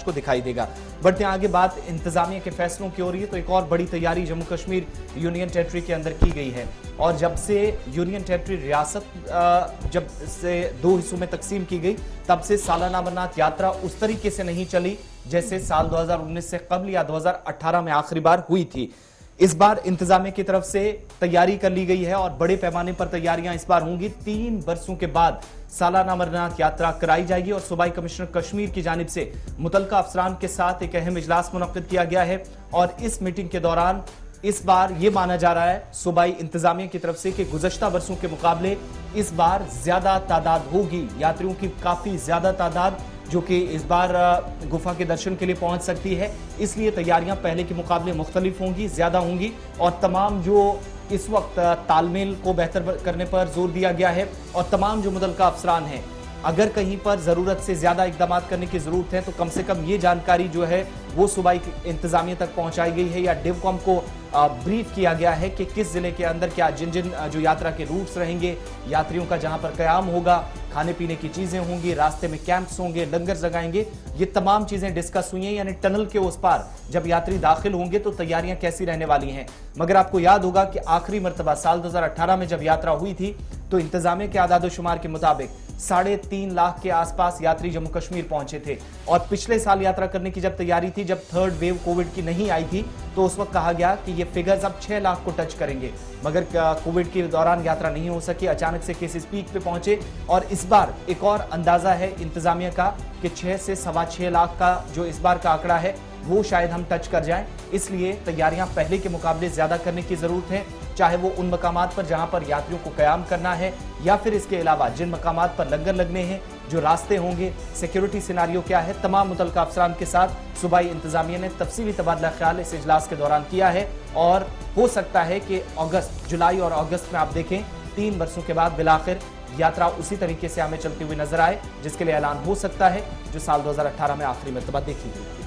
को दिखाई देगा। बढ़ते आगे बात इंतजामिया के फैसलों की हो रही है तो एक और बड़ी तैयारी जम्मू कश्मीर यूनियन टेरिटरी के अंदर की गई है। और जब से यूनियन टेरिटरी रियासत जब से 2 हिस्सों में तकसीम की गई तब से सालाना अमरनाथ यात्रा उस तरीके से नहीं चली जैसे साल 2019 से कबल या 2018 में आखिरी बार हुई थी। इस बार इंतजामिया की तरफ से तैयारी कर ली गई है और बड़े पैमाने पर तैयारियां इस बार होंगी। 3 वर्षों के बाद सालाना अमरनाथ यात्रा कराई जाएगी और सूबाई कमिश्नर कश्मीर की जानिब से मुतल्लिका अफसरान के साथ एक अहम इजलास मुनक्किद किया गया है। और इस मीटिंग के दौरान इस बार यह माना जा रहा है सूबाई इंतजामिया की तरफ से कि गुज़श्ता वर्षों के मुकाबले इस बार ज्यादा तादाद होगी, यात्रियों की काफी ज्यादा तादाद जो कि इस बार गुफा के दर्शन के लिए पहुंच सकती है। इसलिए तैयारियां पहले के मुकाबले मुख्तलिफ होंगी, ज्यादा होंगी और तमाम जो इस वक्त तालमेल को बेहतर करने पर जोर दिया गया है और तमाम जो मुतल्लिका अफसरान हैं अगर कहीं पर जरूरत से ज्यादा इकदाम करने की जरूरत है तो कम से कम ये जानकारी जो है वो सूबाई इंतजामिया तक पहुंचाई गई है या डिवकॉम को ब्रीफ किया गया है कि किस जिले के अंदर क्या जिन जिन जो यात्रा के रूट्स रहेंगे, यात्रियों का जहां पर कयाम होगा, खाने पीने की चीजें होंगी, रास्ते में कैंप्स होंगे, लंगर जगाएंगे, ये तमाम चीजें डिस्कस हुई हैं। यानी टनल के उस पार जब यात्री दाखिल होंगे तो तैयारियां कैसी रहने वाली हैं। मगर आपको याद होगा कि आखिरी मरतबा साल 2018 में जब यात्रा हुई थी तो इंतजामिया के आदाद शुमार के मुताबिक 3.5 लाख के आसपास यात्री जम्मू कश्मीर पहुंचे थे। और पिछले साल यात्रा करने की जब तैयारी थी, जब थर्ड वेव कोविड की नहीं आई थी, तो उस वक्त कहा गया कि ये फिगर्स अब 6 लाख को टच करेंगे। मगर कोविड के दौरान यात्रा नहीं हो सकी, अचानक से केसेस पीक पे पहुंचे। और इस बार एक और अंदाजा है इंतजामिया का कि 6 से 6.25 लाख का जो इस बार का आंकड़ा है वो शायद हम टच कर जाएं। इसलिए तैयारियां पहले के मुकाबले ज्यादा करने की जरूरत है, चाहे वो उन मकामात पर जहां पर यात्रियों को कयाम करना है या फिर इसके अलावा जिन मकामात पर लंगर लगने हैं, जो रास्ते होंगे, सिक्योरिटी सिनारियो क्या है। तमाम मुतल्लिका अफसरान के साथ सूबाई इंतजामिया ने तफसीली तबादला ख्याल इस इजलास के दौरान किया है। और हो सकता है कि अगस्त, जुलाई और अगस्त में आप देखें 3 वर्षों के बाद बिलाखिर यात्रा उसी तरीके से हमें चलती हुई नजर आए जिसके लिए ऐलान हो सकता है जो साल 2018 में आखिरी मरतबा देखी गई थी।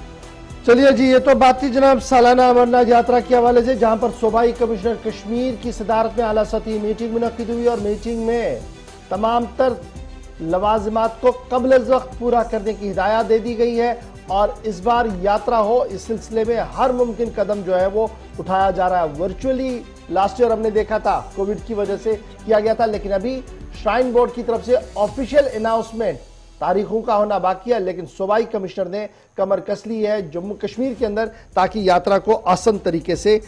चलिए जी, ये तो बात थी जनाब सालाना अमरनाथ यात्रा के हवाले से, जहां पर सूबाई कमिश्नर कश्मीर की सदारत में आला सतही मीटिंग मुनक्किद हुई और मीटिंग में तमाम तर लवाजिमात को कबल वक्त पूरा करने की हिदायत दे दी गई है। और इस बार यात्रा हो इस सिलसिले में हर मुमकिन कदम जो है वो उठाया जा रहा है। वर्चुअली लास्ट ईयर हमने देखा था, कोविड की वजह से किया गया था, लेकिन अभी श्राइन बोर्ड की तरफ से ऑफिशियल अनाउंसमेंट तारीखों का होना बाकी है। लेकिन सूबाई कमिश्नर ने कमर कस ली है जम्मू कश्मीर के अंदर ताकि यात्रा को आसान तरीके से